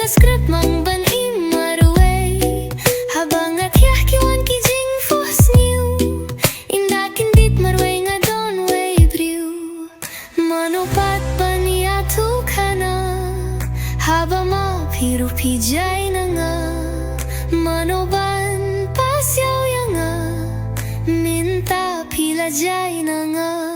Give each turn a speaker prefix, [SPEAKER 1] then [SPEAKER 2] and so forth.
[SPEAKER 1] script mang ban im marway habang at yah kiwan ki jing fos new indakin dit marway nga don way brew manopat paniatu kana haba ma piru pijay na nga manoban pasyaw yang nga minta pila jay na nga